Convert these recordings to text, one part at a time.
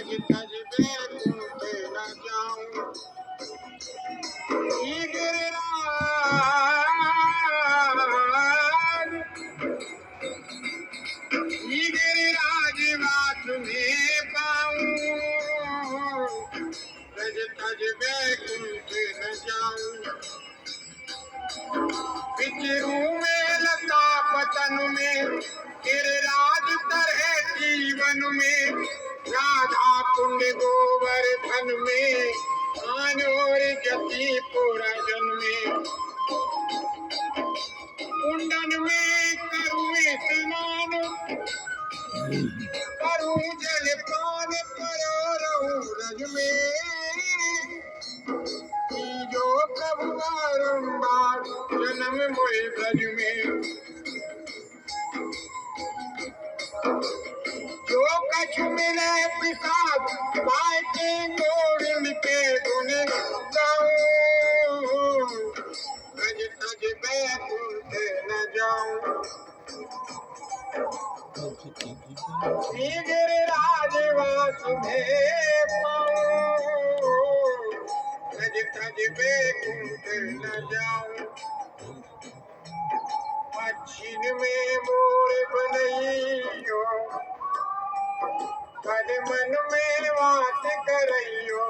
तज तज बैकुंठ न जाऊं। ये गिरिराज वास में पाऊं। तज तज बैकुंठ न जाऊं। विचरूं में लता पतन में गिरिराज तरह जीवन में। राधा कुंड गोवर्धन में आनोर जति पूरा जन्मे। कुंडन में करूं स्नान करूं जल पान परो रहूं रज में। जो प्रभु बारंबार जन्म मोहि ब्रज में। जो कछु मिले प्रसाद पाए के गोविंद के गुण गाऊं। तज तज बैकुंठ न जाऊं। श्री गिरिराज वास में पाऊं। तज तज बैकुंठ न जाऊं। पश्चिम में मोर बनइयो पद मन में वास करइयो।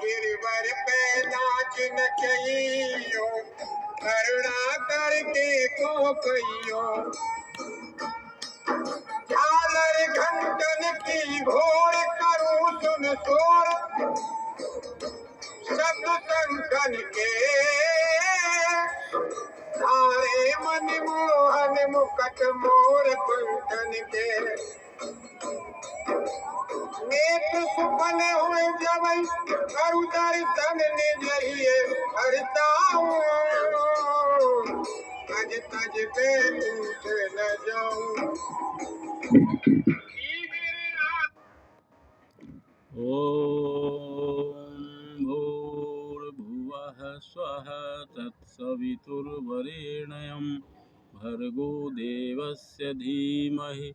गिरवर पे नाच नचइयो करुणा करके को कहियो। झालर घंटन की घोर करूं सुन शोर शब्द शंखन के। सारे मन मोहन मुकट मोर कुंठन के। नेत्र सुफल हुए जब करु दर्शन निजहिए हरताऊं। तज तज बैकुंठ न जाऊं। ओम भूर्भुवः स्वः तत्सवितुर्वरेण्यं भर्गो देवस्य धीमहि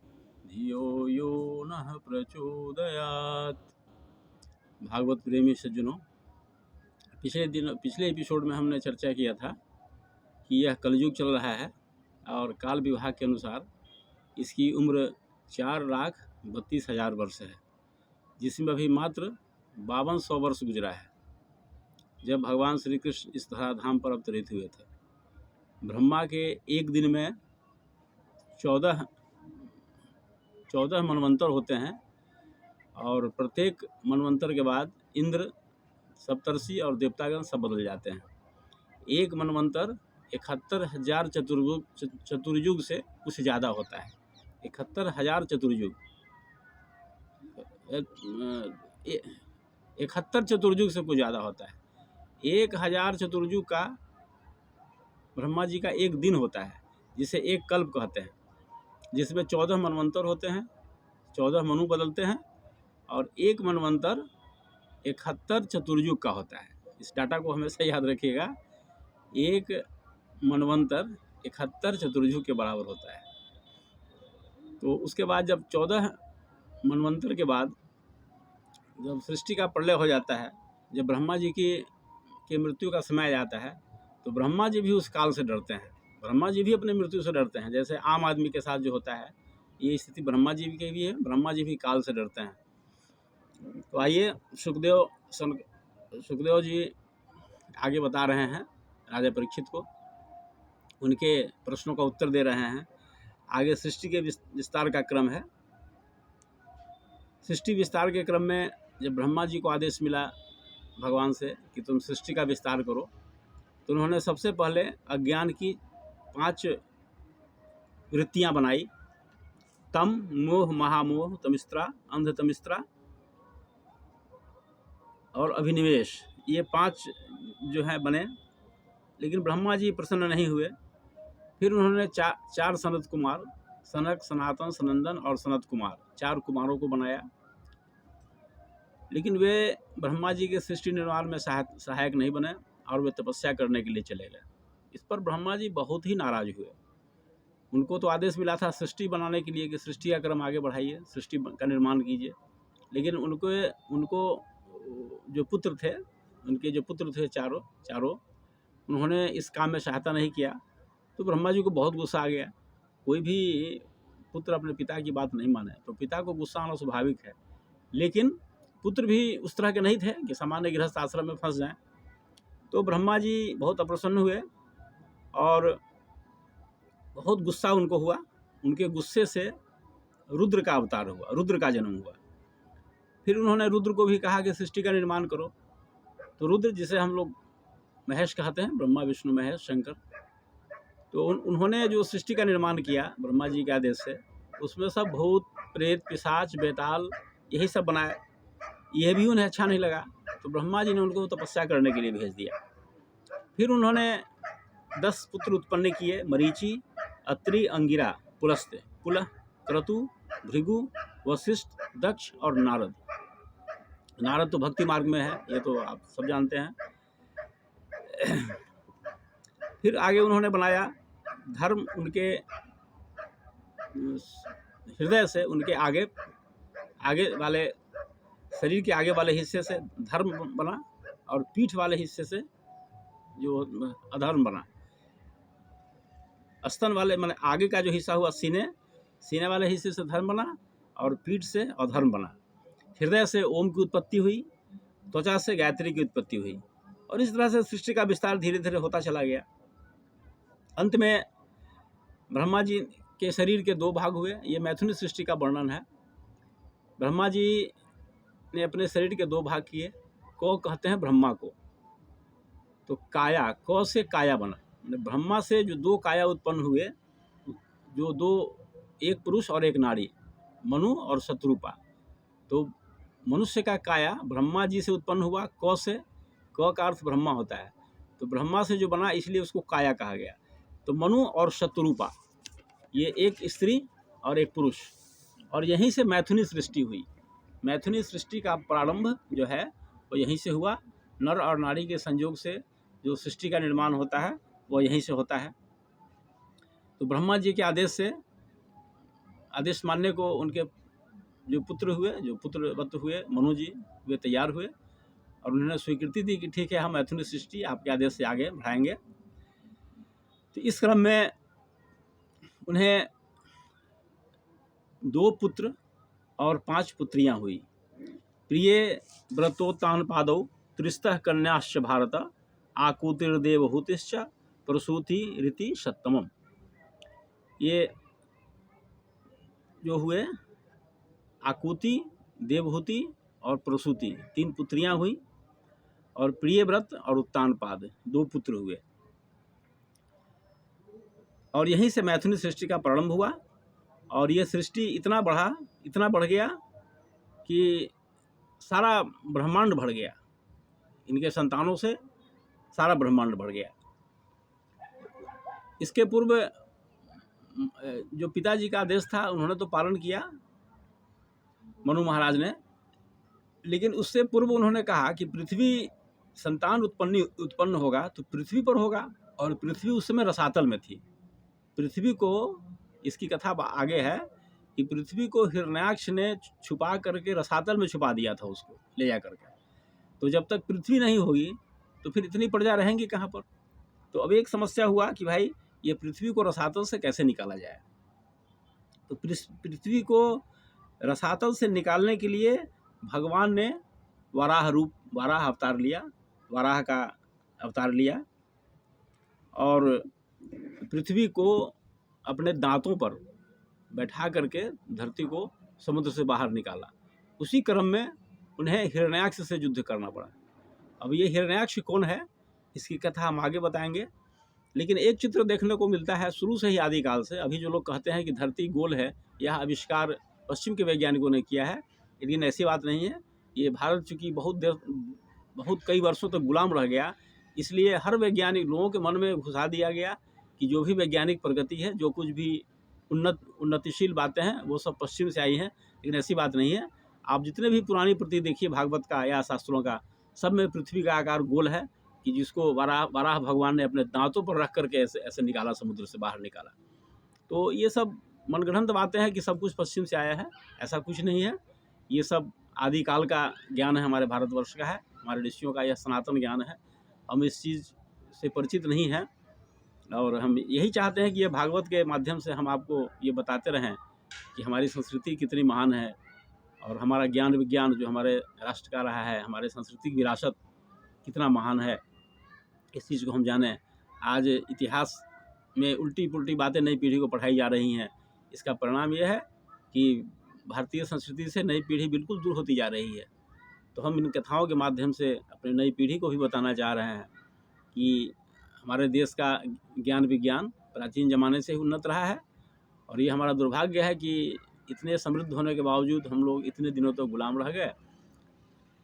धियो यो नः प्रचोदयात्। भागवत प्रेमी सज्जनों, पिछले एपिसोड में हमने चर्चा किया था कि यह कलयुग चल रहा है और काल विभाग के अनुसार इसकी उम्र 4,32,000 वर्ष है, जिसमें अभी मात्र 5200 वर्ष गुजरा है जब भगवान श्री कृष्ण इस धराधाम पर अवतरित हुए थे। ब्रह्मा के एक दिन में 14 मनवंतर होते हैं और प्रत्येक मनवंतर के बाद इंद्र, सप्तर्षि और देवतागण सब बदल जाते हैं। एक मनवंतर 71,000 चतुर्युग से कुछ ज़्यादा होता है। 71,000 चतुर्युग 71 चतुर्युग से कुछ ज़्यादा होता है। 1,000 चतुर्युग का ब्रह्मा जी का एक दिन होता है, जिसे एक कल्प कहते हैं, जिसमें 14 मनवंतर होते हैं, 14 मनु बदलते हैं और एक मनवंतर 71 चतुर्युग का होता है। इस डाटा को हमेशा याद रखिएगा। एक मनवंतर 71 चतुर्युग के बराबर होता है। तो उसके बाद जब 14 मनवंतर के बाद जब सृष्टि का प्रलय हो जाता है, जब ब्रह्मा जी की मृत्यु का समय आता है, तो ब्रह्मा जी भी उस काल से डरते हैं। ब्रह्मा जी भी अपने मृत्यु से डरते हैं। जैसे आम आदमी के साथ जो होता है, ये स्थिति ब्रह्मा जी की भी है। ब्रह्मा जी भी काल से डरते हैं। तो आइए, सुखदेव जी आगे बता रहे हैं राजा परीक्षित को, उनके प्रश्नों का उत्तर दे रहे हैं। आगे सृष्टि के विस्तार का क्रम है। सृष्टि विस्तार के क्रम में जब ब्रह्मा जी को आदेश मिला भगवान से कि तुम सृष्टि का विस्तार करो, तो उन्होंने सबसे पहले अज्ञान की 5 वृत्तियां बनाई। तम, मोह, महामोह, तमिस्त्रा, अंध तमिस्त्रा और अभिनिवेश, ये 5 जो है बने। लेकिन ब्रह्मा जी प्रसन्न नहीं हुए। फिर उन्होंने 4 सनत कुमार, सनक, सनातन, सनंदन और सनत कुमार, 4 कुमारों को बनाया। लेकिन वे ब्रह्मा जी के सृष्टि निर्माण में सहायक नहीं बने और वे तपस्या करने के लिए चले गए। इस पर ब्रह्मा जी बहुत ही नाराज हुए। उनको तो आदेश मिला था सृष्टि बनाने के लिए कि सृष्टि का क्रम आगे बढ़ाइए, सृष्टि का निर्माण कीजिए, लेकिन उनको जो पुत्र थे, उनके जो पुत्र थे चारों उन्होंने इस काम में सहायता नहीं किया। तो ब्रह्मा जी को बहुत गुस्सा आ गया। कोई भी पुत्र अपने पिता की बात नहीं माने तो पिता को गुस्सा आना स्वाभाविक है, लेकिन पुत्र भी उस तरह के नहीं थे कि सामान्य गृहस्थ आश्रम में फंस जाएं। तो ब्रह्मा जी बहुत अप्रसन्न हुए और बहुत गुस्सा उनको हुआ। उनके गुस्से से रुद्र का अवतार हुआ, रुद्र का जन्म हुआ। फिर उन्होंने रुद्र को भी कहा कि सृष्टि का निर्माण करो। तो रुद्र, जिसे हम लोग महेश कहते हैं, ब्रह्मा विष्णु महेश शंकर, तो उन्होंने जो सृष्टि का निर्माण किया ब्रह्मा जी के आदेश से, उसमें सब भूत प्रेत पिशाच बेताल यही सब बनाए। यह भी उन्हें अच्छा नहीं लगा, तो ब्रह्मा जी ने उनको तपस्या करने के लिए भेज दिया। फिर उन्होंने 10 पुत्र उत्पन्न किए, मरीचि, अत्रि, अंगिरा, पुलस्त्य, पुलह, क्रतु, भृगु, वशिष्ठ, दक्ष और नारद। नारद तो भक्ति मार्ग में है, ये तो आप सब जानते हैं। फिर आगे उन्होंने बनाया धर्म, उनके हृदय से, उनके आगे वाले शरीर के आगे वाले हिस्से से धर्म बना और पीठ वाले हिस्से से जो अधर्म बना। स्तन वाले माने आगे का जो हिस्सा हुआ सीने वाले हिस्से से धर्म बना और पीठ से अधर्म बना। हृदय से ओम की उत्पत्ति हुई, त्वचा से गायत्री की उत्पत्ति हुई, और इस तरह से सृष्टि का विस्तार धीरे धीरे होता चला गया। अंत में ब्रह्मा जी के शरीर के 2 भाग हुए। ये मैथुनी सृष्टि का वर्णन है। ब्रह्मा जी ने अपने शरीर के 2 भाग किए। को कहते हैं ब्रह्मा को। तो काया, क से काया बना। ब्रह्मा से जो 2 काया उत्पन्न हुए, जो 2, एक पुरुष और एक नारी, मनु और शत्रुपा। तो मनुष्य का काया ब्रह्मा जी से उत्पन्न हुआ। क से, क का अर्थ ब्रह्मा होता है, तो ब्रह्मा से जो बना इसलिए उसको काया कहा गया। तो मनु और शत्रुपा, ये एक स्त्री और एक पुरुष, और यहीं से मैथुनी सृष्टि हुई। मैथुनी सृष्टि का प्रारंभ जो है वो यहीं से हुआ। नर और नारी के संयोग से जो सृष्टि का निर्माण होता है वो यहीं से होता है। तो ब्रह्मा जी के आदेश से, आदेश मानने को उनके जो पुत्र हुए, जो पुत्रवत हुए, मनु जी, वे तैयार हुए और उन्होंने स्वीकृति दी कि ठीक है, हम मैथुनी सृष्टि आपके आदेश से आगे बढ़ाएंगे। तो इस क्रम में उन्हें 2 पुत्र और 5 पुत्रियां हुई। प्रिय व्रतोत्तानपादौ त्रिस्तः कन्याश्च भारत, आकुतिर्देवहूतिश्च प्रसूति रीति सप्तमम। ये जो हुए आकुति, देवहूति और प्रसूति, 3 पुत्रियां हुई, और प्रियव्रत और उत्तानपाद 2 पुत्र हुए। और यहीं से मैथुनी सृष्टि का प्रारंभ हुआ। और ये सृष्टि इतना बढ़ गया कि सारा ब्रह्मांड बढ़ गया। इनके संतानों से सारा ब्रह्मांड बढ़ गया। इसके पूर्व जो पिताजी का आदेश था उन्होंने तो पालन किया, मनु महाराज ने, लेकिन उससे पूर्व उन्होंने कहा कि पृथ्वी संतान उत्पन्न होगा तो पृथ्वी पर होगा, और पृथ्वी उस समय रसातल में थी। पृथ्वी को, इसकी कथा आगे है कि पृथ्वी को हिरण्याक्ष ने छुपा करके रसातल में छुपा दिया था, उसको ले जा करके। तो जब तक पृथ्वी नहीं होगी तो फिर इतनी प्रजा रहेंगी कहाँ पर। तो अब एक समस्या हुआ कि भाई ये पृथ्वी को रसातल से कैसे निकाला जाए। तो पृथ्वी को रसातल से निकालने के लिए भगवान ने वाराह अवतार लिया, वाराह का अवतार लिया, और पृथ्वी को अपने दांतों पर बैठा करके धरती को समुद्र से बाहर निकाला। उसी क्रम में उन्हें हिरण्याक्ष से युद्ध करना पड़ा। अब ये हिरण्याक्ष कौन है, इसकी कथा हम आगे बताएंगे। लेकिन एक चित्र देखने को मिलता है शुरू से ही, आदिकाल से। अभी जो लोग कहते हैं कि धरती गोल है, यह आविष्कार पश्चिम के वैज्ञानिकों ने किया है, लेकिन ऐसी बात नहीं है। ये भारत चूँकि बहुत कई वर्षों तक गुलाम रह गया, इसलिए हर वैज्ञानिक लोगों के मन में घुसा दिया गया कि जो भी वैज्ञानिक प्रगति है, जो कुछ भी उन्नतिशील बातें हैं, वो सब पश्चिम से आई हैं। लेकिन ऐसी बात नहीं है। आप जितने भी पुरानी प्रतीक देखिए भागवत का या शास्त्रों का, सब में पृथ्वी का आकार गोल है, कि जिसको वाराह भगवान ने अपने दांतों पर रख करके ऐसे निकाला, समुद्र से बाहर निकाला। तो ये सब मनगढ़ंत बातें हैं कि सब कुछ पश्चिम से आया है, ऐसा कुछ नहीं है। ये सब आदिकाल का ज्ञान है, हमारे भारतवर्ष का है, हमारे ऋषियों का यह सनातन ज्ञान है। हम इस चीज़ से परिचित नहीं हैं और हम यही चाहते हैं कि ये भागवत के माध्यम से हम आपको ये बताते रहें कि हमारी संस्कृति कितनी महान है और हमारा ज्ञान विज्ञान जो हमारे राष्ट्र का रहा है, हमारे सांस्कृतिक विरासत कितना महान है, इस चीज़ को हम जानें। आज इतिहास में उल्टी-पुल्टी बातें नई पीढ़ी को पढ़ाई जा रही हैं। इसका परिणाम ये है कि भारतीय संस्कृति से नई पीढ़ी बिल्कुल दूर होती जा रही है। तो हम इन कथाओं के माध्यम से अपनी नई पीढ़ी को भी बताना चाह रहे हैं कि हमारे देश का ज्ञान विज्ञान प्राचीन ज़माने से ही उन्नत रहा है और ये हमारा दुर्भाग्य है कि इतने समृद्ध होने के बावजूद हम लोग इतने दिनों तक गुलाम रह गए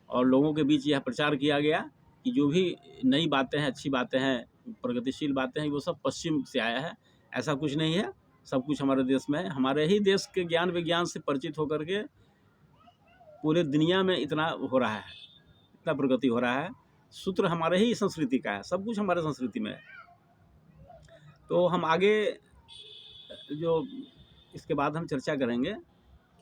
और लोगों के बीच यह प्रचार किया गया कि जो भी नई बातें हैं, अच्छी बातें हैं, प्रगतिशील बातें हैं, वो सब पश्चिम से आया है। ऐसा कुछ नहीं है, सब कुछ हमारे देश में है। हमारे ही देश के ज्ञान विज्ञान से परिचित होकर के पूरे दुनिया में इतना हो रहा है, इतना प्रगति हो रहा है। सूत्र हमारे ही संस्कृति का है, सब कुछ हमारे संस्कृति में है। तो हम आगे जो इसके बाद हम चर्चा करेंगे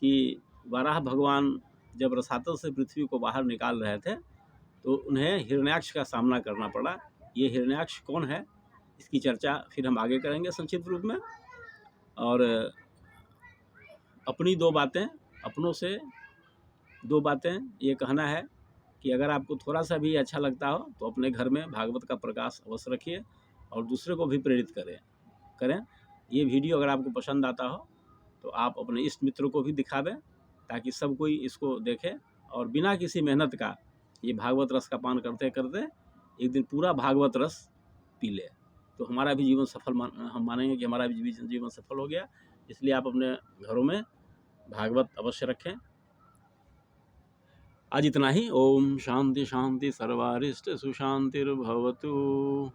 कि वाराह भगवान जब रसातल से पृथ्वी को बाहर निकाल रहे थे तो उन्हें हिरण्याक्ष का सामना करना पड़ा। ये हिरण्याक्ष कौन है, इसकी चर्चा फिर हम आगे करेंगे संक्षिप्त रूप में। और अपनी अपनों से दो बातें ये कहना है कि अगर आपको थोड़ा सा भी अच्छा लगता हो तो अपने घर में भागवत का प्रकाश अवश्य रखिए और दूसरे को भी प्रेरित करें। ये वीडियो अगर आपको पसंद आता हो तो आप अपने इष्ट मित्रों को भी दिखावें ताकि सब कोई इसको देखे और बिना किसी मेहनत का ये भागवत रस का पान करते करते एक दिन पूरा भागवत रस पी ले तो हमारा भी जीवन सफल हम मानेंगे कि हमारा भी जीवन सफल हो गया। इसलिए आप अपने घरों में भागवत अवश्य रखें। आज इतना ही। ओम शांति शांति सर्वारिष्ट सुशांतिर्भवतु।